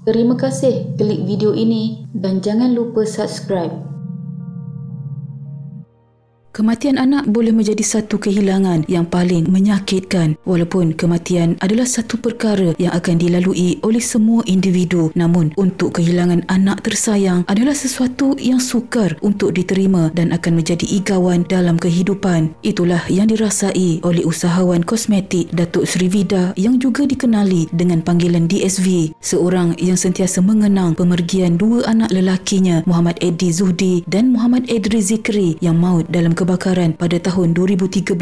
Terima kasih klik video ini dan jangan lupa subscribe. Kematian anak boleh menjadi satu kehilangan yang paling menyakitkan. Walaupun kematian adalah satu perkara yang akan dilalui oleh semua individu, namun untuk kehilangan anak tersayang adalah sesuatu yang sukar untuk diterima dan akan menjadi igawan dalam kehidupan. Itulah yang dirasai oleh usahawan kosmetik Datuk Sri Vida yang juga dikenali dengan panggilan DSV, seorang yang sentiasa mengenang pemergian dua anak lelakinya, Muhammad Edi Zuhdi dan Muhammad Edri Zikri, yang maut dalam kebakaran pada tahun 2013.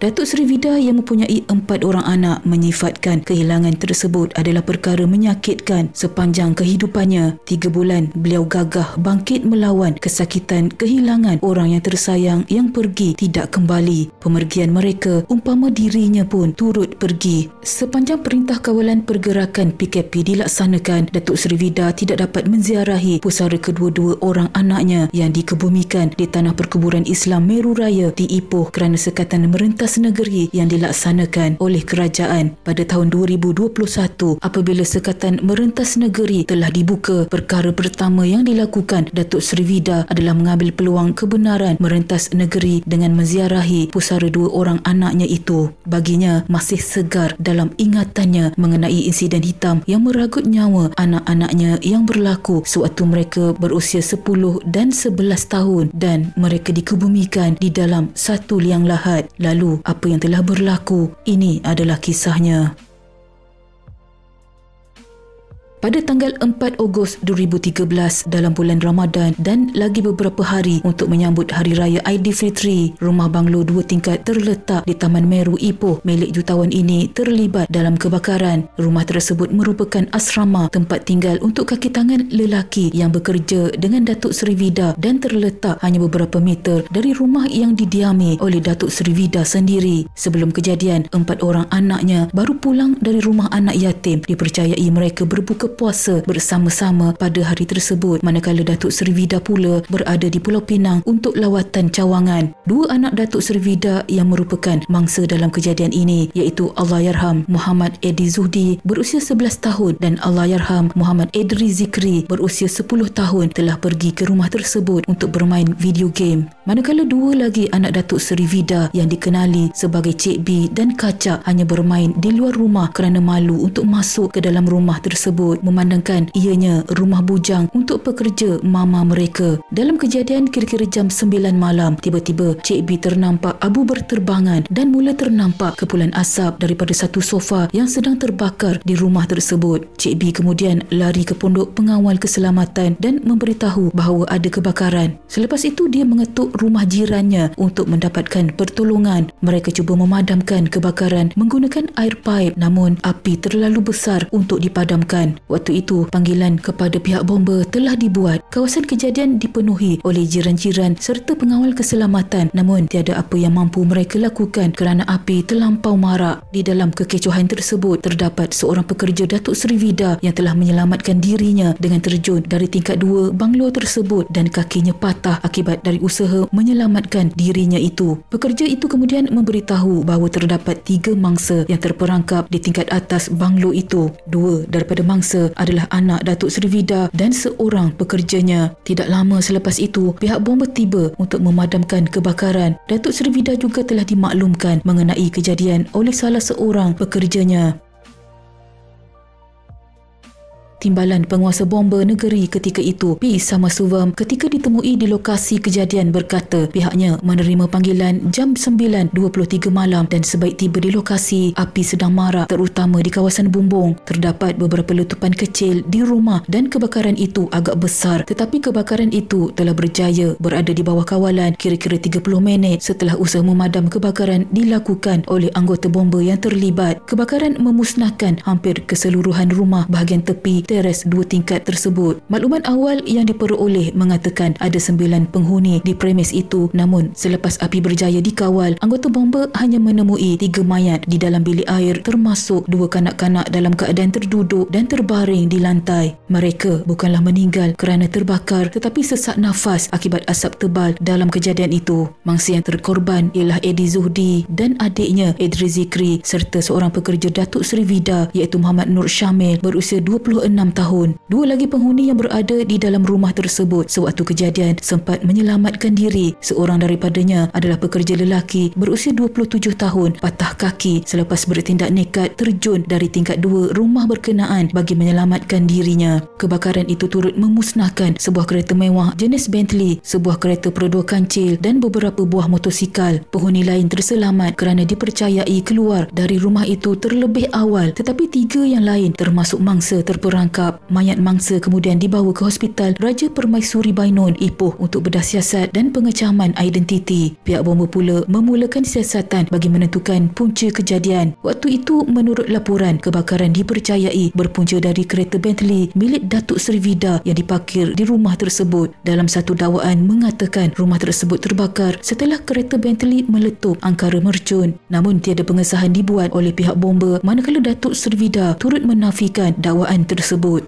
Datuk Sri Vida yang mempunyai 4 orang anak menyifatkan kehilangan tersebut adalah perkara menyakitkan sepanjang kehidupannya. 3 bulan beliau gagah bangkit melawan kesakitan kehilangan orang yang tersayang yang pergi tidak kembali. Pemergian mereka umpama dirinya pun turut pergi. Sepanjang Perintah Kawalan Pergerakan PKP dilaksanakan, Datuk Sri Vida tidak dapat menziarahi pusara kedua-dua orang anaknya yang dikebumikan di Tanah Perkuburan Islam Meru Raya di Ipoh kerana sekatan merentas negeri yang dilaksanakan oleh kerajaan pada tahun 2021. Apabila sekatan merentas negeri telah dibuka, perkara pertama yang dilakukan Datuk Sri Vida adalah mengambil peluang kebenaran merentas negeri dengan menziarahi pusara dua orang anaknya itu. Baginya masih segar dalam ingatannya mengenai insiden hitam yang meragut nyawa anak-anaknya yang berlaku sewaktu mereka berusia 10 dan 11 tahun dan mereka dikebumikan di dalam satu liang lahat. Lalu apa yang telah berlaku? Ini adalah kisahnya. Pada tanggal 4 Ogos 2013 dalam bulan Ramadan dan lagi beberapa hari untuk menyambut Hari Raya Aidilfitri, rumah banglo 2 tingkat terletak di Taman Meru Ipoh milik jutawan ini terlibat dalam kebakaran. Rumah tersebut merupakan asrama tempat tinggal untuk kaki tangan lelaki yang bekerja dengan Datuk Sri Vida dan terletak hanya beberapa meter dari rumah yang didiami oleh Datuk Sri Vida sendiri. Sebelum kejadian, 4 orang anaknya baru pulang dari rumah anak yatim. Dipercayai mereka berbuka puasa bersama-sama pada hari tersebut, manakala Datuk Sri Vida pula berada di Pulau Pinang untuk lawatan cawangan. Dua anak Datuk Sri Vida yang merupakan mangsa dalam kejadian ini iaitu Allahyarham Muhammad Edi Zuhdi berusia 11 tahun dan Allahyarham Muhammad Edri Zikri berusia 10 tahun telah pergi ke rumah tersebut untuk bermain video game. Manakala dua lagi anak Datuk Sri Vida yang dikenali sebagai Cik B dan Kacak hanya bermain di luar rumah kerana malu untuk masuk ke dalam rumah tersebut, memandangkan ianya rumah bujang untuk pekerja mama mereka. Dalam kejadian kira-kira jam 9 malam, tiba-tiba Cik B ternampak abu berterbangan dan mula ternampak kepulan asap daripada satu sofa yang sedang terbakar di rumah tersebut. Cik B kemudian lari ke pondok pengawal keselamatan dan memberitahu bahawa ada kebakaran. Selepas itu dia mengetuk rumah jirannya untuk mendapatkan pertolongan. Mereka cuba memadamkan kebakaran menggunakan air paip, namun api terlalu besar untuk dipadamkan. Waktu itu, panggilan kepada pihak bomba telah dibuat. Kawasan kejadian dipenuhi oleh jiran-jiran serta pengawal keselamatan, namun tiada apa yang mampu mereka lakukan kerana api terlampau marak. Di dalam kekecohan tersebut, terdapat seorang pekerja Datuk Sri Vida yang telah menyelamatkan dirinya dengan terjun dari tingkat 2 banglo tersebut dan kakinya patah akibat dari usaha menyelamatkan dirinya itu. Pekerja itu kemudian memberitahu bahawa terdapat 3 mangsa yang terperangkap di tingkat atas banglo itu. 2 daripada mangsa adalah anak Datuk Sri Vida dan seorang pekerjanya. Tidak lama selepas itu, pihak bomba tiba untuk memadamkan kebakaran. Datuk Sri Vida juga telah dimaklumkan mengenai kejadian oleh salah seorang pekerjanya. Timbalan penguasa bomba negeri ketika itu, P. Samasuvam, ketika ditemui di lokasi kejadian berkata pihaknya menerima panggilan jam 9.23 malam dan sebaik tiba di lokasi, api sedang marak terutama di kawasan bumbung. Terdapat beberapa letupan kecil di rumah dan kebakaran itu agak besar, tetapi kebakaran itu telah berjaya berada di bawah kawalan kira-kira 30 minit setelah usaha memadam kebakaran dilakukan oleh anggota bomba yang terlibat. Kebakaran memusnahkan hampir keseluruhan rumah bahagian tepi teres 2 tingkat tersebut. Maklumat awal yang diperoleh mengatakan ada 9 penghuni di premis itu, namun selepas api berjaya dikawal, anggota bomba hanya menemui 3 mayat di dalam bilik air termasuk 2 kanak-kanak dalam keadaan terduduk dan terbaring di lantai. Mereka bukanlah meninggal kerana terbakar tetapi sesak nafas akibat asap tebal dalam kejadian itu. Mangsa yang terkorban ialah Edi Zuhdi dan adiknya Edri Zikri serta seorang pekerja Datuk Sri Vida iaitu Muhammad Nur Syamil berusia 26 tahun. Dua lagi penghuni yang berada di dalam rumah tersebut sewaktu kejadian sempat menyelamatkan diri. Seorang daripadanya adalah pekerja lelaki berusia 27 tahun patah kaki selepas bertindak nekat terjun dari tingkat 2 rumah berkenaan bagi menyelamatkan dirinya. Kebakaran itu turut memusnahkan sebuah kereta mewah jenis Bentley, sebuah kereta perdua kancil dan beberapa buah motosikal. Penghuni lain terselamat kerana dipercayai keluar dari rumah itu terlebih awal, tetapi 3 yang lain termasuk mangsa terperangkap. Mayat mangsa kemudian dibawa ke Hospital Raja Permaisuri Bainon, Ipoh untuk bedah siasat dan pengecaman identiti. Pihak bomba pula memulakan siasatan bagi menentukan punca kejadian. Waktu itu menurut laporan, kebakaran dipercayai berpunca dari kereta Bentley milik Datuk Seri Vida yang diparkir di rumah tersebut. Dalam satu dakwaan mengatakan rumah tersebut terbakar setelah kereta Bentley meletup angkara mercun. Namun tiada pengesahan dibuat oleh pihak bomba, manakala Datuk Seri Vida turut menafikan dakwaan tersebut.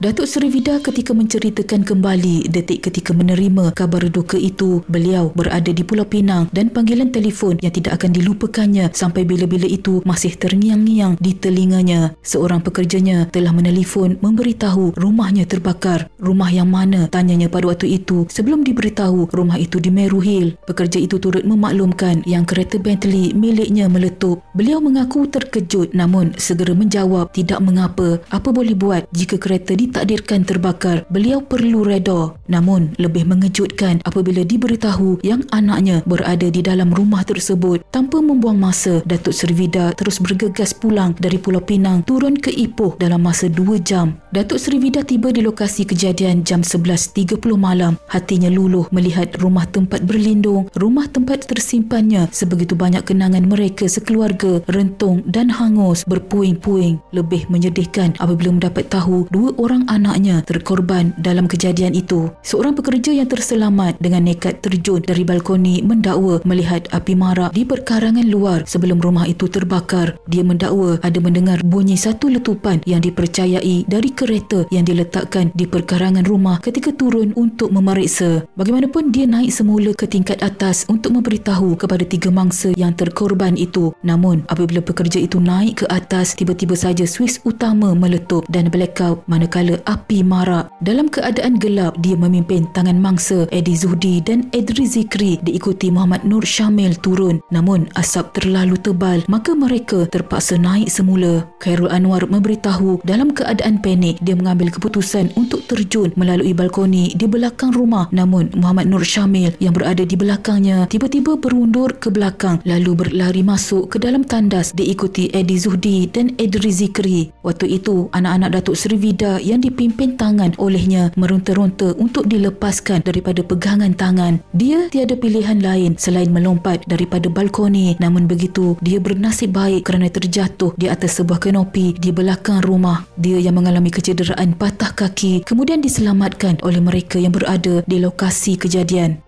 Datuk Seri Vida ketika menceritakan kembali detik ketika menerima kabar duka itu, beliau berada di Pulau Pinang dan panggilan telefon yang tidak akan dilupakannya sampai bila-bila itu masih terngiang-ngiang di telinganya. Seorang pekerjanya telah menelefon memberitahu rumahnya terbakar. Rumah yang mana? Tanyanya pada waktu itu sebelum diberitahu rumah itu di Meru Hill. Pekerja itu turut memaklumkan yang kereta Bentley miliknya meletup. Beliau mengaku terkejut namun segera menjawab tidak mengapa, apa boleh buat jika kereta ditakdirkan terbakar. Beliau perlu reda. Namun lebih mengejutkan apabila diberitahu yang anaknya berada di dalam rumah tersebut. Tanpa membuang masa, Datuk Seri Vida terus bergegas pulang dari Pulau Pinang turun ke Ipoh dalam masa 2 jam. Datuk Seri Vida tiba di lokasi kejadian jam 11.30 malam. Hatinya luluh melihat rumah tempat berlindung, rumah tempat tersimpannya sebegitu banyak kenangan mereka sekeluarga rentung dan hangus berpuing-puing. Lebih menyedihkan apabila mendapat tahu 2 orang anaknya terkorban dalam kejadian itu. Seorang pekerja yang terselamat dengan nekat terjun dari balkoni mendakwa melihat api marak di perkarangan luar sebelum rumah itu terbakar. Dia mendakwa ada mendengar bunyi satu letupan yang dipercayai dari kereta yang diletakkan di perkarangan rumah ketika turun untuk memeriksa. Bagaimanapun dia naik semula ke tingkat atas untuk memberitahu kepada 3 mangsa yang terkorban itu. Namun apabila pekerja itu naik ke atas, tiba-tiba saja suis utama meletup dan blackout manakala api marak. Dalam keadaan gelap, dia memimpin tangan mangsa Eddie Zuhdi dan Edri Zikri diikuti Muhammad Nur Syamil turun. Namun asap terlalu tebal maka mereka terpaksa naik semula. Khairul Anwar memberitahu dalam keadaan panik dia mengambil keputusan untuk terjun melalui balkoni di belakang rumah. Namun Muhammad Nur Syamil yang berada di belakangnya tiba-tiba berundur ke belakang lalu berlari masuk ke dalam tandas diikuti Eddie Zuhdi dan Edri Zikri. Waktu itu anak-anak Datuk Seri Vida yang dipimpin tangan olehnya meronta-ronta untuk dilepaskan daripada pegangan tangan. Dia tiada pilihan lain selain melompat daripada balkoni. Namun begitu, dia bernasib baik kerana terjatuh di atas sebuah kanopi di belakang rumah. Dia yang mengalami kecederaan patah kaki kemudian diselamatkan oleh mereka yang berada di lokasi kejadian.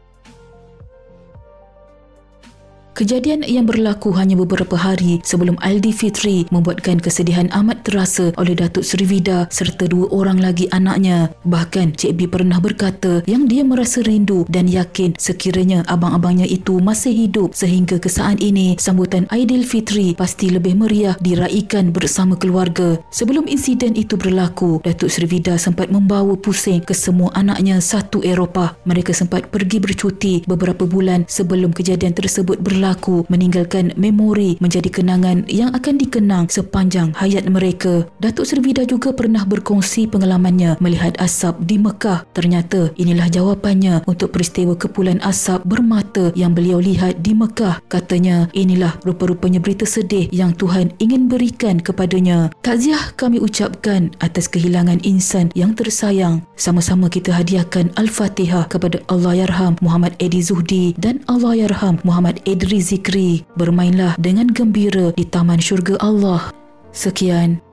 Kejadian yang berlaku hanya beberapa hari sebelum Aidilfitri membuatkan kesedihan amat terasa oleh Datuk Seri Vida serta 2 orang lagi anaknya. Bahkan Cik B pernah berkata yang dia merasa rindu dan yakin sekiranya abang-abangnya itu masih hidup sehingga ke saat ini, sambutan Aidilfitri pasti lebih meriah diraikan bersama keluarga. Sebelum insiden itu berlaku, Datuk Seri Vida sempat membawa pusing ke semua anaknya satu Eropah. Mereka sempat pergi bercuti beberapa bulan sebelum kejadian tersebut berlaku, meninggalkan memori menjadi kenangan yang akan dikenang sepanjang hayat mereka. Datuk Seri Vida juga pernah berkongsi pengalamannya melihat asap di Mekah. Ternyata inilah jawapannya untuk peristiwa kepulan asap bermata yang beliau lihat di Mekah. Katanya inilah rupa-rupanya berita sedih yang Tuhan ingin berikan kepadanya. Takziah kami ucapkan atas kehilangan insan yang tersayang. Sama-sama kita hadiahkan Al-Fatihah kepada Allahyarham Muhammad Eddie Zuhdi dan Allahyarham Muhammad Edri Zikri. Bermainlah dengan gembira di taman syurga Allah. Sekian.